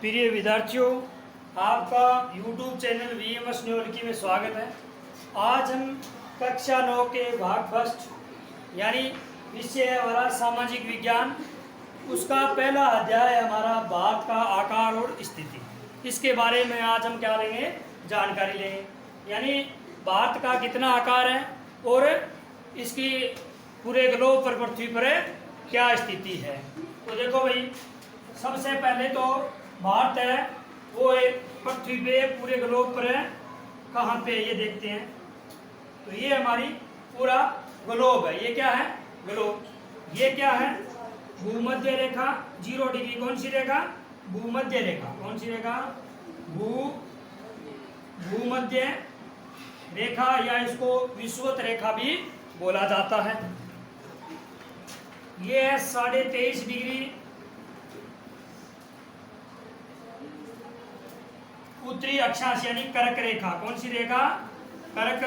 प्रिय विद्यार्थियों, आपका YouTube चैनल VMS न्यूयॉर्की में स्वागत है। आज हम कक्षा 9 के भाग फर्स्ट यानी विषय है हमारा सामाजिक विज्ञान, उसका पहला अध्याय हमारा भारत का आकार और स्थिति। इसके बारे में आज हम क्या लेंगे, जानकारी लेंगे। यानी भारत का कितना आकार है और इसकी पूरे ग्लोब पर, पृथ्वी पर क्या स्थिति है। तो देखो भाई, सबसे पहले तो भारत है वो एक पृथ्वी पे पूरे ग्लोब पर है। कहाँ पे ये देखते हैं, तो ये हमारी पूरा ग्लोब है। ये क्या है, ग्लोब। ये क्या है, भूमध्य रेखा 0 डिग्री। कौन सी रेखा, भूमध्य रेखा। कौन सी रेखा, भूमध्य रेखा, या इसको विषुवत रेखा भी बोला जाता है। ये है 23.5 डिग्री उत्तरी अक्षांश यानी कर्क रेखा। कौन सी रेखा, कर्क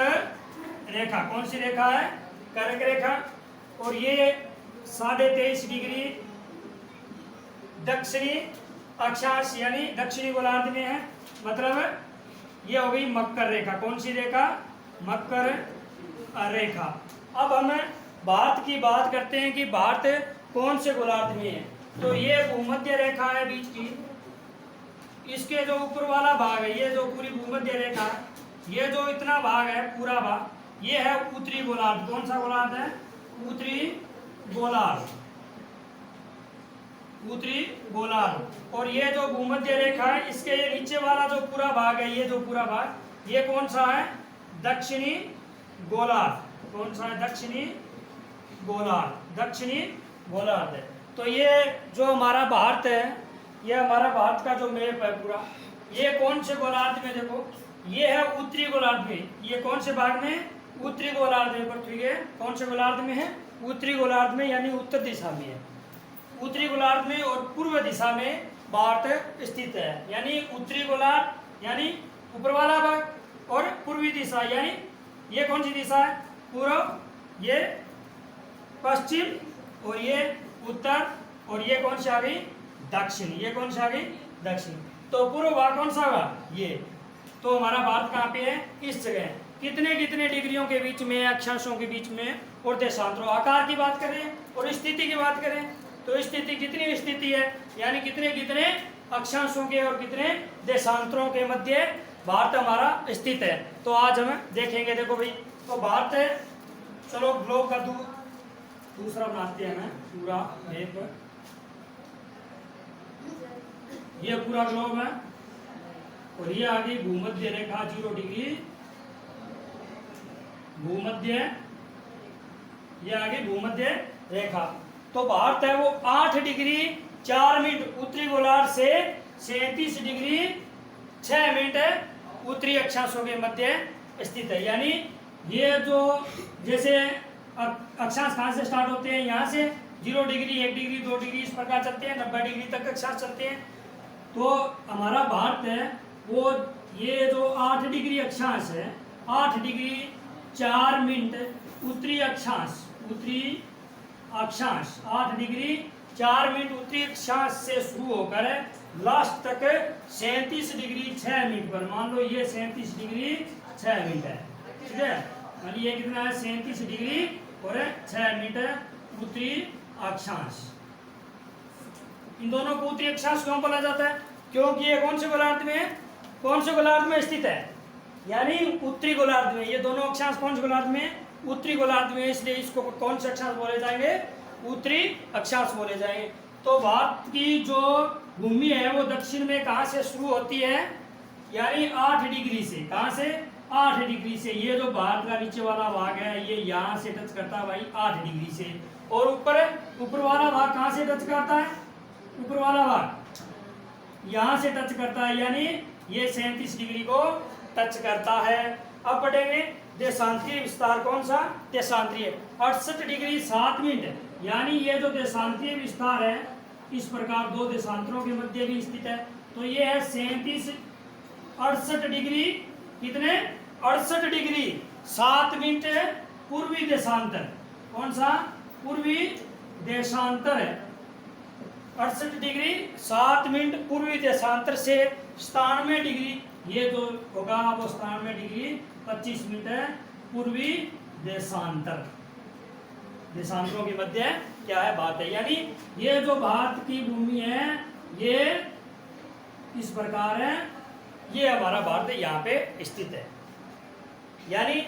रेखा। कौन सी रेखा है, कर्क रेखा। और ये 23.5 डिग्री दक्षिणी अक्षांश यानी दक्षिणी गोलार्ध में है। मतलब ये हो गई मकर रेखा। कौन सी रेखा, मकर रेखा। अब हम भारत की बात करते हैं कि भारत कौन से गोलार्ध में है। तो ये भूमध्य रेखा है बीच की, इसके जो ऊपर वाला भाग है, ये जो पूरी भूमध्य रेखा है, ये जो इतना भाग है, पूरा भाग, ये है उत्तरी गोलार्ध। कौन सा गोलार्ध है, उत्तरी गोलार्ध। उत्तरी गोलार्ध। और ये जो भूमध्य रेखा है, इसके ये नीचे वाला जो पूरा भाग है, ये जो पूरा भाग, ये कौन सा है, दक्षिणी गोलार्ध। कौन सा है, दक्षिणी गोलार्ध। दक्षिणी गोलार्ध है। तो ये जो हमारा भारत है, ये हमारा भारत का जो मैप है पूरा, ये कौन से गोलार्ध में, देखो ये है उत्तरी गोलार्ध में। ये कौन से भाग में, उत्तरी गोलार्ध में। पृथ्वी के कौन से गोलार्ध में है, उत्तरी गोलार्ध में, यानी उत्तर दिशा में है। उत्तरी गोलार्ध में और पूर्व दिशा में भारत स्थित है। यानी उत्तरी गोलार्ध यानी ऊपर वाला भाग, और पूर्वी दिशा यानी ये कौन सी दिशा है, पूर्व, ये पश्चिम, और ये उत्तर, और ये कौन सी आ गई, दक्षिण। ये कौन सा आ गई, दक्षिण। तो पूर्व भाग कौन सा होगा, ये। तो हमारा भारत कहाँ पे है, इस जगह। कितने कितने डिग्रियों के बीच में, अक्षांशों के बीच में, और देशांतरों। आकार की बात करें और स्थिति की बात करें, तो स्थिति कितनी स्थिति है, यानी कितने कितने अक्षांशों के और कितने देशांतरों के मध्य भारत हमारा स्थित है। तो आज हम देखेंगे। देखो भाई, तो भारत है, चलो ग्लोब का दूसरा बनाते हैं हमें पूरा मैप। ये पूरा ग्लोब है, और ये आ गई भूमध्य रेखा 0 डिग्री भूमध्य, ये आ गई भूमध्य रेखा। तो भारत है वो 8 डिग्री 4 मिनट उत्तरी गोलार्ध से 37 डिग्री 6 मिनट उत्तरी अक्षांशों के मध्य स्थित है। यानी ये जो जैसे अक्षांश कहाँ से स्टार्ट होते हैं, यहाँ से 0 डिग्री 1 डिग्री 2 डिग्री इस प्रकार चलते हैं, 90 डिग्री तक अक्षांश चलते हैं। तो हमारा भारत है वो, ये जो 8 डिग्री अक्षांश है, 8 डिग्री 4 मिनट उत्तरी अक्षांश, उत्तरी अक्षांश 8 डिग्री 4 मिनट उत्तरी अक्षांश से शुरू होकर लास्ट तक 37 डिग्री 6 मिनट पर। मान लो ये 37 डिग्री 6 मिनट है, ठीक है। यानी ये कितना है, 37 डिग्री और 6 मिनट उत्तरी अक्षांश। इन दोनों को उत्तरी अक्षांश क्यों बोला जाता है, क्योंकि ये कौन से गोलार्ध में है, कौन से गोलार्ध में स्थित है, यानी उत्तरी गोलार्ध में। ये दोनों अक्षांश कौन से गोलार्ध में, उत्तरी गोलार्ध में, इसलिए इसको कौन से अक्षांश बोले जाएंगे, उत्तरी अक्षांश बोले जाएंगे। तो भारत की जो भूमि है वो दक्षिण में कहाँ से शुरू होती है, यानी 8 डिग्री से। कहाँ से, 8 डिग्री से। ये जो भारत का नीचे वाला भाग है, ये यहाँ से टच करता है भाई 8 डिग्री से। और ऊपर वाला भाग कहाँ से टच करता है, ऊपर वाला भाग यहाँ से टच करता है, यानी ये 37 डिग्री को टच करता है। अब पढ़ेंगे देशांतरीय विस्तार। कौन सा, देशांतरीय 68 डिग्री 7 मिनट। यानी ये जो देशांतरीय विस्तार है, इस प्रकार 2 देशांतरों के मध्य भी स्थित है। तो ये है 68 डिग्री, कितने, 68 डिग्री 7 मिनट पूर्वी देशांतर। कौन सा, पूर्वी देशांतर है। 68°7' पूर्वी देशांतर से 97 डिग्री, ये जो होगा वो 97 डिग्री 25 मिनट है पूर्वी देशांतर, देशांतरों के मध्य क्या है बात है। यानी ये जो भारत की भूमि है ये इस प्रकार है, ये हमारा भारत यहाँ पे स्थित है। यानी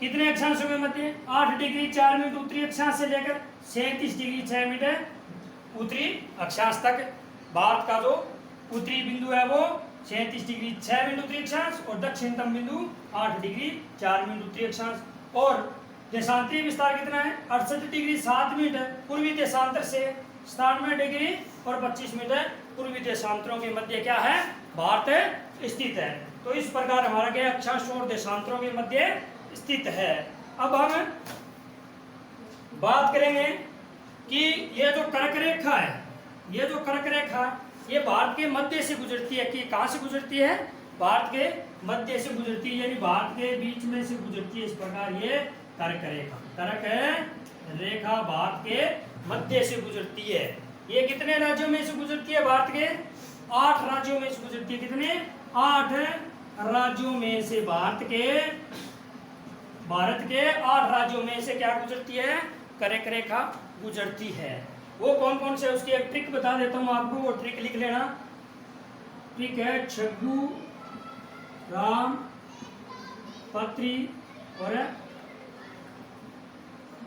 कितने अक्षांशों के मध्य? 8°4' उत्तरी अक्षांश से लेकर 37°6' उत्तरी अक्षांश तक। भारत का जो उत्तरी बिंदु है वो 37°6' उत्तरी अक्षांश और दक्षिणतम बिंदु 8°4' उत्तरी अक्षांश। और देशांतरीय विस्तार कितना है? 68°7' है पूर्वी देशांतर से 97 डिग्री और 25 मिनट पूर्वी देशांतरों के मध्य क्या है? भारत स्थित है। तो इस प्रकार हमारा क्या अक्षांशों और देशांतरों के मध्य स्थित है। अब हम बात करेंगे कि ये जो कर्क रेखा है, ये जो कर्क रेखा ये भारत के मध्य से गुजरती है। कि कहां से गुजरती है? भारत के मध्य से गुजरती है, यानी भारत के बीच में से गुजरती है। इस प्रकार ये कर्क रेखा, कर्क रेखा भारत के मध्य से गुजरती है। ये कितने राज्यों में से गुजरती है? भारत के 8 राज्यों में से गुजरती है। कितने? 8 राज्यों में से भारत के 8 राज्यों में से क्या गुजरती है? कर्क रेखा गुजरती है। वो कौन कौन से? उसकी एक ट्रिक बता देता हूं आपको, वो ट्रिक लिख लेना। ट्रिक है छग्गू, राम, पत्री और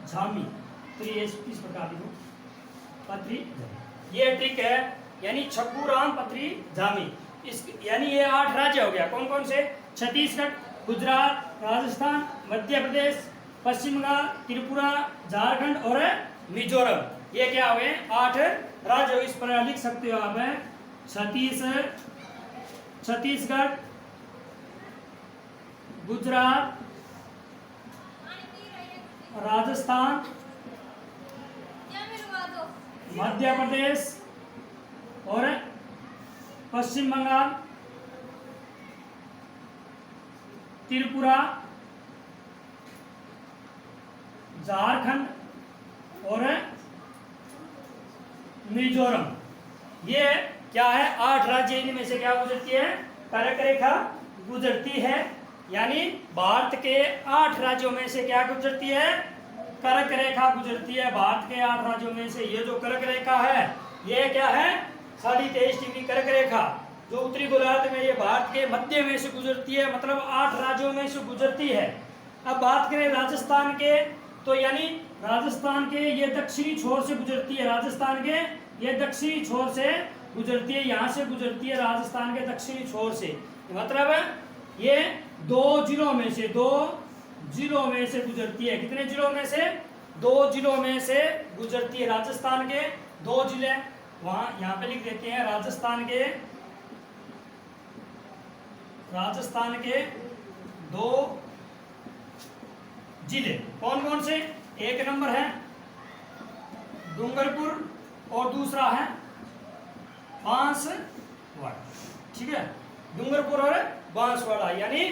झामी। इस प्रकार लिखो, पत्री, ये ट्रिक है। यानी छग्गू, राम, पत्री, झामी, इस यानी ये 8 राज्य हो गया। कौन कौन से? छत्तीसगढ़, गुजरात, राजस्थान, मध्य प्रदेश, पश्चिम बंगाल, त्रिपुरा, झारखंड और मिजोरम। ये क्या हुए? 8 राज्य। इस पर लिख सकते हो आप छत्तीसगढ़, गुजरात, राजस्थान, मध्य प्रदेश और पश्चिम बंगाल, त्रिपुरा, झारखंड और मिजोरम। ये क्या है? 8 राज्य। इनमें से क्या गुजरती है? कर्क रेखा गुजरती है। यानी भारत के 8 राज्यों में से क्या गुजरती है? कर्क रेखा गुजरती है। भारत के 8 राज्यों में से ये जो कर्क रेखा है ये क्या है? 23.5 डिग्री कर्क रेखा जो उत्तरी गोलार्ध में ये भारत के मध्य में से गुजरती है, मतलब 8 राज्यों में से गुजरती है। अब बात करें राजस्थान के, तो यानी राजस्थान के ये दक्षिणी छोर से गुजरती है। राजस्थान के ये दक्षिणी छोर से गुजरती है, यहाँ से गुजरती है राजस्थान के दक्षिणी छोर से। मतलब ये 2 जिलों में से गुजरती है। कितने जिलों में से? 2 जिलों में से गुजरती है। राजस्थान के 2 जिले, वहां यहाँ पे लिख देते हैं। राजस्थान के 2 जिले कौन कौन से? एक नंबर है डूंगरपुर और दूसरा है बांसवाड़ा। ठीक है, डूंगरपुर और बांसवाड़ा, यानी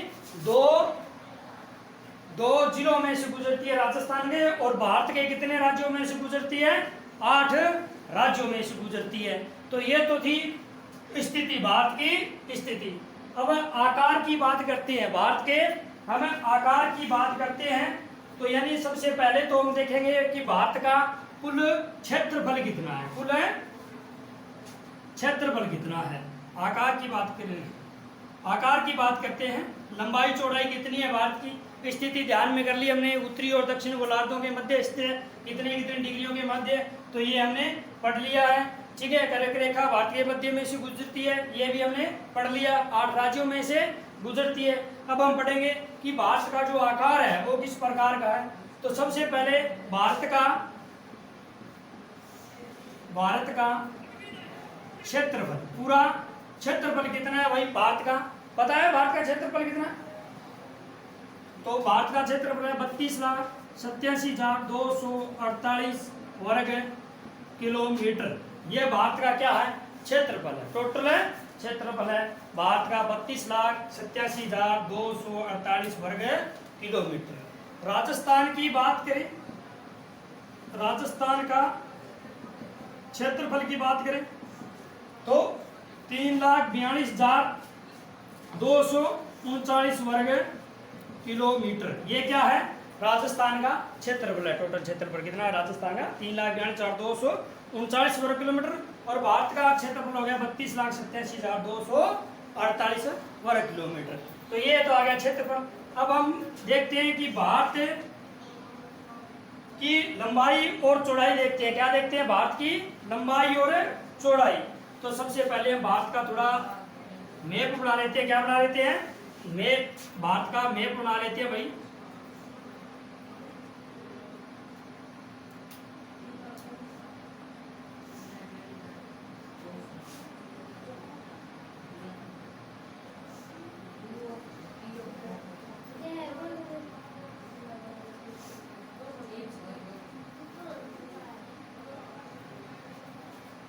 दो जिलों में से गुजरती है राजस्थान के। और भारत के कितने राज्यों में से गुजरती है? 8 राज्यों में से गुजरती है। तो ये तो थी स्थिति, भारत की स्थिति। अब आकार की बात करते हैं। भारत के हम आकार की बात करते हैं तो यानी सबसे पहले तो हम देखेंगे कि भारत का कुल क्षेत्रफल कितना है। कुल क्षेत्रफल कितना है? आकार की बात करेंगे। आकार की बात करते हैं। लंबाई चौड़ाई कितनी है भारत की? स्थिति ध्यान में कर ली हमने। उत्तरी और दक्षिण गोलार्धों के मध्य स्थित है, कितने डिग्रियों के मध्य, तो ये हमने पढ़ लिया है। ठीक है, कर्क रेखा भारत के मध्य में से गुजरती है, ये भी हमने पढ़ लिया। 8 राज्यों में से गुजरती है। अब हम पढ़ेंगे कि भारत का जो आकार है वो किस प्रकार का है। तो सबसे पहले भारत का क्षेत्रफल, पूरा क्षेत्रफल कितना है भाई भारत का? पता है भारत का क्षेत्रफल कितना है? तो भारत का क्षेत्रफल है 32,87,248 वर्ग किलोमीटर। ये भारत का क्या है? क्षेत्रफल है। टोटल क्षेत्रफल है भारत का 32,87,248 वर्ग किलोमीटर। राजस्थान की बात करें, राजस्थान का क्षेत्रफल की बात करें तो 3,42,239 वर्ग किलोमीटर, ये क्या है, राजस्थान का क्षेत्रफल है। टोटल क्षेत्रफल कितना है राजस्थान का, 3,42,239 वर्ग किलोमीटर, और भारत का क्षेत्रफल हो गया 32,87,248 वर्ग किलोमीटर। तो ये तो आ गया क्षेत्रफल। अब हम देखते हैं कि भारत की लंबाई और चौड़ाई देखते हैं। क्या देखते हैं, भारत की लंबाई और चौड़ाई। तो सबसे पहले हम भारत का थोड़ा मैप बना लेते हैं। क्या बना लेते हैं, मैप, भारत का मैप बना लेते हैं भाई।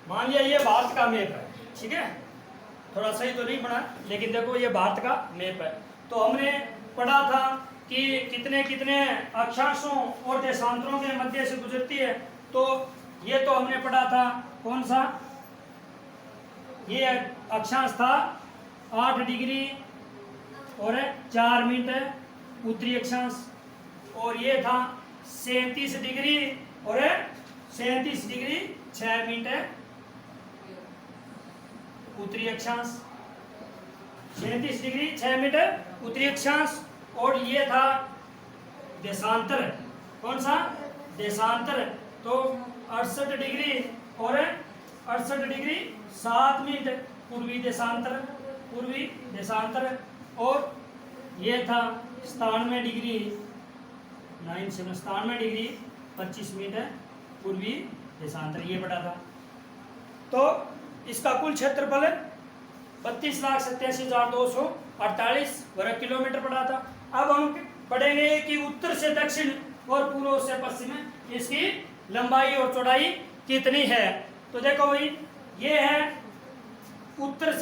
मान लिया ये भारत का मैप है, ठीक है, थोड़ा सही तो नहीं बना, लेकिन देखो ये भारत का मैप है। तो हमने पढ़ा था कि कितने कितने अक्षांशों और देशांतरों के मध्य से गुजरती है। तो ये तो हमने पढ़ा था, कौन सा, ये अक्षांश था 8 डिग्री और 4 मिनट उत्तरी अक्षांश, और ये था 37 डिग्री और 37 डिग्री 6 मिनट उत्तरी अक्षांश, 37 डिग्री 6 मिनट उत्तरी अक्षांश। और ये था देशांतर, कौन सा, देशांतर, तो 68 डिग्री और 68 डिग्री 7 मिनट पूर्वी देशांतर, पूर्वी देशांतर। और ये था 97 डिग्री 97 डिग्री 25 मिनट पूर्वी देशांतर, ये बड़ा था। तो इसका कुल क्षेत्रफल 32,87,248 वर्ग किलोमीटर पड़ा था। अब हम पढ़ेंगे कि उत्तर से दक्षिण और पूर्व से पश्चिम इसकी लंबाई और चौड़ाई कितनी है। तो देखो भाई, ये है उत्तर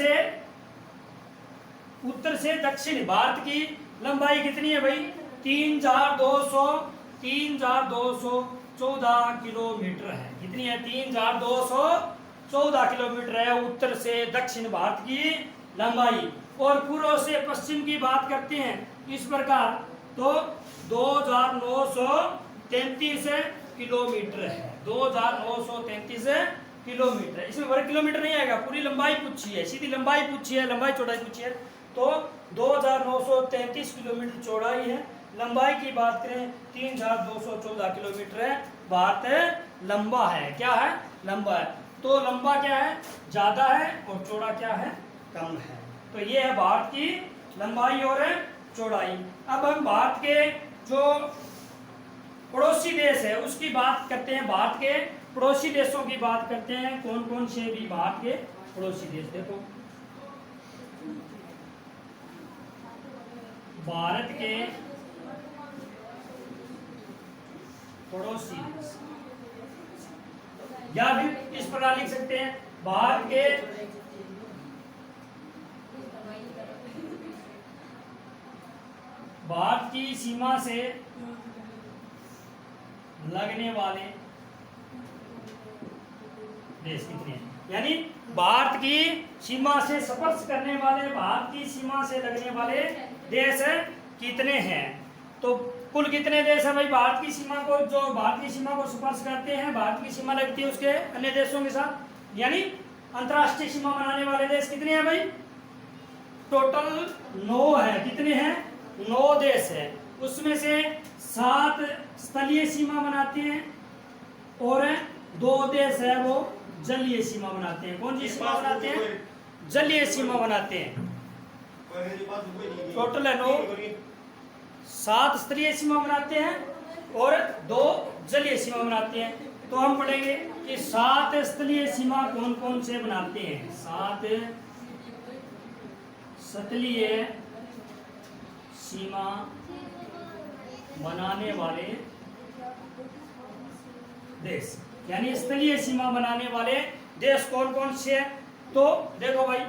से दक्षिण भारत की लंबाई कितनी है भाई, 3,214 किलोमीटर है। कितनी है, 3,214 किलोमीटर है उत्तर से दक्षिण भारत की लंबाई। और पूर्व से पश्चिम की बात करते हैं इस प्रकार, तो 2,933 किलोमीटर है, 2,933 किलोमीटर। इसमें वर्ग किलोमीटर नहीं आएगा, पूरी लंबाई पूछी है, सीधी लंबाई पूछी है, लंबाई चौड़ाई पूछी है। तो 2,933 किलोमीटर चौड़ाई है। लंबाई की बात करें 3,214 किलोमीटर है। भारत लंबा है, क्या है, लंबा है। तो लंबा क्या है, ज्यादा है, और चौड़ा क्या है, कम है। तो ये है भारत की लंबाई और चौड़ाई। अब हम भारत के जो पड़ोसी देश है उसकी बात करते हैं, भारत के पड़ोसी देशों की बात करते हैं। कौन कौन से भी भारत के पड़ोसी देश, देखो भारत के पड़ोसी देश, या फिर इस प्रकार लिख सकते हैं, भारत की सीमा से लगने वाले देश कितने हैं, यानी भारत की सीमा से स्पर्श करने वाले, भारत की सीमा से लगने वाले देश कितने हैं। तो कुल कितने देश है भाई भारत की सीमा को, जो भारत की सीमा को स्पर्श करते हैं, भारत की सीमा लगती है उसके अन्य देशों के साथ, यानी अंतरराष्ट्रीय सीमा बनाने वाले देश कितने हैं भाई, टोटल 9 है। कितने हैं, 9 देश है। उसमें से 7 स्थलीय सीमा बनाते हैं और 2 देश है वो जलीय सीमा बनाते हैं। कौन सी सीमा बनाते हैं, जलीय सीमा बनाते हैं। टोटल है 9, 7 स्तरीय सीमा बनाते हैं और 2 जलीय सीमा बनाते हैं। तो हम पढ़ेंगे कि 7 स्थलीय सीमा कौन कौन से बनाते हैं। 7 स्थलीय सीमा बनाने वाले देश, यानी स्थलीय सीमा बनाने वाले देश कौन कौन से हैं। तो देखो भाई,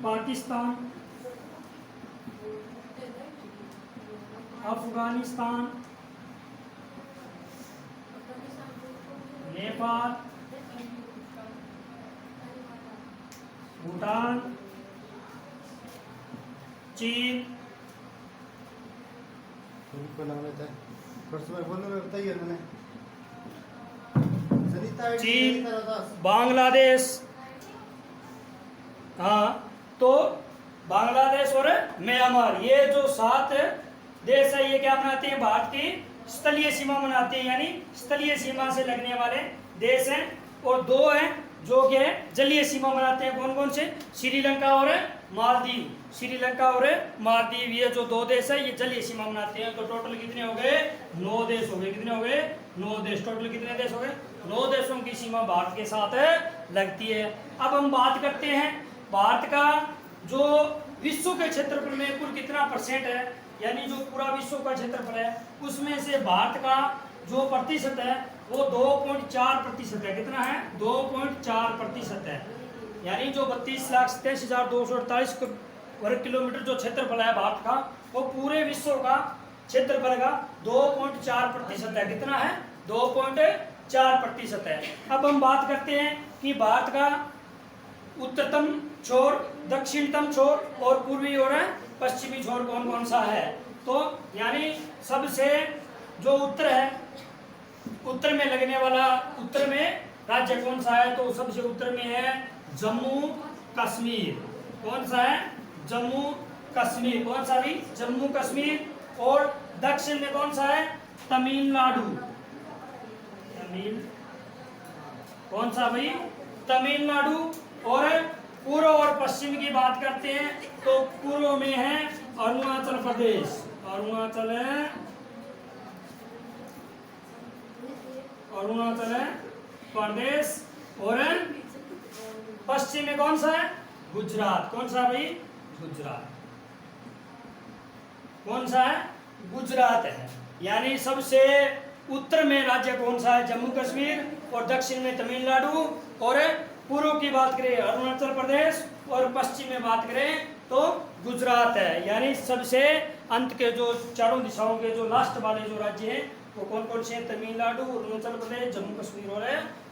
पाकिस्तान, अफगानिस्तान, नेपाल, भूटान, चीन, उनको नाम लेता है फर्स्ट बार बोलने में बताइए मैंने सरिता चीन, बांग्लादेश। हाँ, तो बांग्लादेश और म्यांमार, ये जो 7 देश है, ये क्या मनाते हैं? भारत की स्थलीय सीमा मनाते हैं, यानी स्थलीय सीमा से लगने वाले देश हैं। और 2 हैं जो कि जलीय सीमा मनाते हैं। कौन कौन से? श्रीलंका और मालदीव। श्रीलंका और मालदीव, ये जो 2 देश है, ये जलीय सीमा मनाते हैं। तो टोटल कितने हो गए? 9 देश हो गए। कितने हो गए? 9 देश। टोटल कितने देश हो गए? 9 देशों की सीमा भारत के साथ लगती है। अब हम बात करते हैं भारत का जो विश्व के क्षेत्रफल में कुल कितना % है, यानी जो पूरा विश्व का क्षेत्रफल है उसमें से भारत का जो प्रतिशत है वो 2.4% है। कितना है? 2.4% है। यानी जो 32,87,248 वर्ग किलोमीटर जो क्षेत्रफल है भारत का, वो पूरे विश्व का क्षेत्रफल का 2.4% है। कितना है? 2.4% है। अब हम बात करते हैं कि भारत का उत्तरतम छोर, दक्षिणतम छोर और पूर्वी और पश्चिमी छोर कौन कौन सा है। तो यानी सबसे जो उत्तर है, उत्तर में लगने वाला, उत्तर में राज्य कौन सा है? तो सबसे उत्तर में है जम्मू कश्मीर। कौन सा है? जम्मू कश्मीर। कौन सा भी? जम्मू कश्मीर। और दक्षिण में कौन सा है? तमिलनाडु। कौन सा भाई? तमिलनाडु। और पूर्व और पश्चिम की बात करते हैं तो पूर्व में है अरुणाचल प्रदेश। अरुणाचल प्रदेश। और पश्चिम में कौन सा है? गुजरात। कौन सा भाई? गुजरात। कौन सा है? गुजरात है। यानी सबसे उत्तर में राज्य कौन सा है? जम्मू कश्मीर। और दक्षिण में तमिलनाडु। और पूर्व की बात करें अरुणाचल प्रदेश। और पश्चिम में बात करें तो गुजरात है। यानी सबसे अंत के जो चारों दिशाओं के जो लास्ट वाले जो राज्य हैं वो कौन कौन से हैं? तमिलनाडु, अरुणाचल प्रदेश, जम्मू कश्मीर और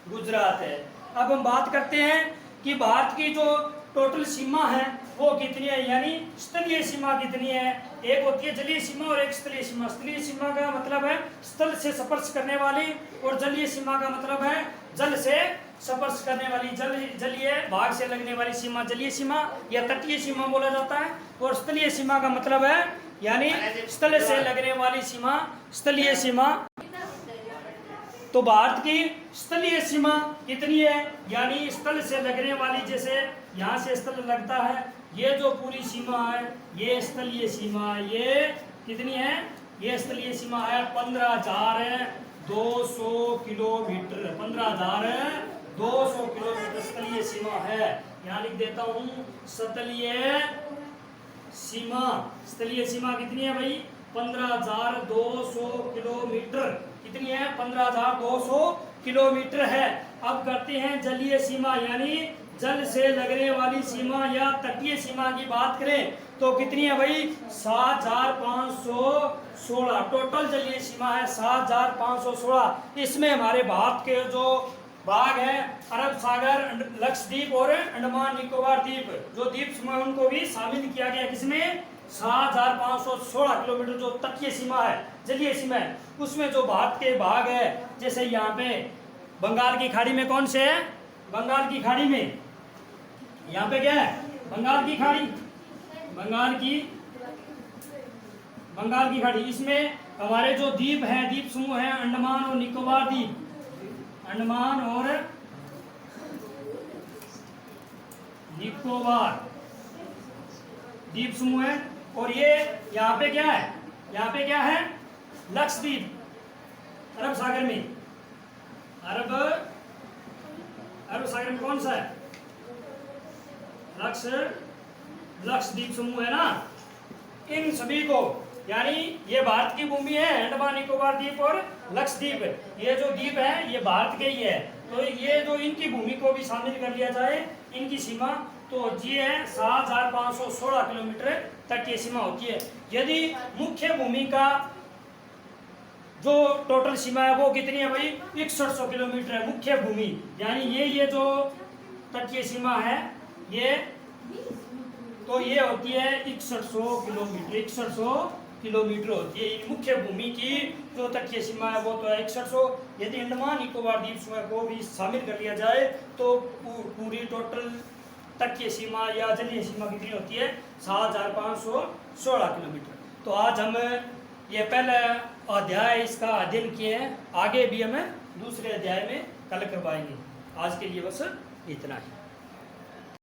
गुजरात है। अब हम बात करते हैं कि भारत की जो टोटल सीमा है वो कितनी है, यानी स्थलीय सीमा कितनी है। एक होती है जलीय सीमा और एक स्थलीय सीमा। स्थलीय सीमा का मतलब है स्थल से स्पर्श करने वाली, और जलीय सीमा का मतलब है जल से स्पर्श करने वाली, जलीय भाग से लगने वाली सीमा जलीय सीमा या तटीय सीमा बोला जाता है। और स्थलीय सीमा का मतलब है यानी स्थल से लगने वाली सीमा स्थलीय सीमा। तो भारत की स्थलीय सीमा कितनी है, यानी स्थल से लगने वाली, जैसे यहाँ से स्थल लगता है, ये जो पूरी सीमा है ये स्थलीय सीमा है। ये कितनी है? ये स्थलीय सीमा है 15,200 किलोमीटर। 15,200 किलोमीटर स्थलीय सीमा है। यहाँ लिख देता हूँ स्थलीय सीमा। स्थलीय सीमा कितनी है भाई? 15,200 किलोमीटर। कितनी है? 15,200 किलोमीटर है। अब करते हैं जलीय सीमा, यानी जल से लगने वाली सीमा या तटीय सीमा की बात करें तो कितनी है भाई? 7,516। टोटल जलीय सीमा है 7,516। इसमें हमारे भारत के जो भाग है अरब सागर, लक्षद्वीप और अंडमान निकोबार द्वीप, जो द्वीप समूह उनको भी शामिल किया गया। किसमें? 7,516 किलोमीटर जो तटीय सीमा है, जलीय सीमा है, उसमें जो भारत के भाग है, जैसे यहाँ पे बंगाल की खाड़ी में कौन से है? बंगाल की खाड़ी में यहाँ पे क्या है? बंगाल की खाड़ी। बंगाल की खाड़ी। इसमें हमारे जो द्वीप हैं, द्वीप समूह हैं, अंडमान और निकोबार द्वीप। अंडमान और निकोबार द्वीप समूह है। और ये यहाँ पे क्या है? यहाँ पे क्या है? लक्षद्वीप, अरब सागर में। अरब सागर में कौन सा है? लक्षद्वीप समूह है ना। इन सभी को, यानी ये भारत की भूमि है, अंडमान निकोबार द्वीप और लक्षद्वीप। ये जो द्वीप है ये भारत के ही है। तो ये जो इनकी भूमि को भी शामिल कर लिया जाए, इनकी सीमा, तो ये है 7,516 किलोमीटर तटीय सीमा होती है। यदि मुख्य भूमि का जो टोटल सीमा है वो कितनी है भाई, 6100 किलोमीटर है मुख्य भूमि। यानी ये जो तटीय सीमा है ये, तो ये होती है 6100 किलोमीटर, 6100 किलोमीटर होती है इन मुख्य भूमि की जो तटीय सीमा है वो तो है 6100। यदि अंडमान निकोबार द्वीप समूह को भी शामिल कर लिया जाए तो पूरी टोटल तटीय सीमा या जलीय सीमा कितनी होती है, 7516 किलोमीटर। तो आज हम ये पहला अध्याय इसका अध्ययन किए हैं, आगे भी हमें दूसरे अध्याय में कल करवाएंगे। आज के लिए बस इतना ही।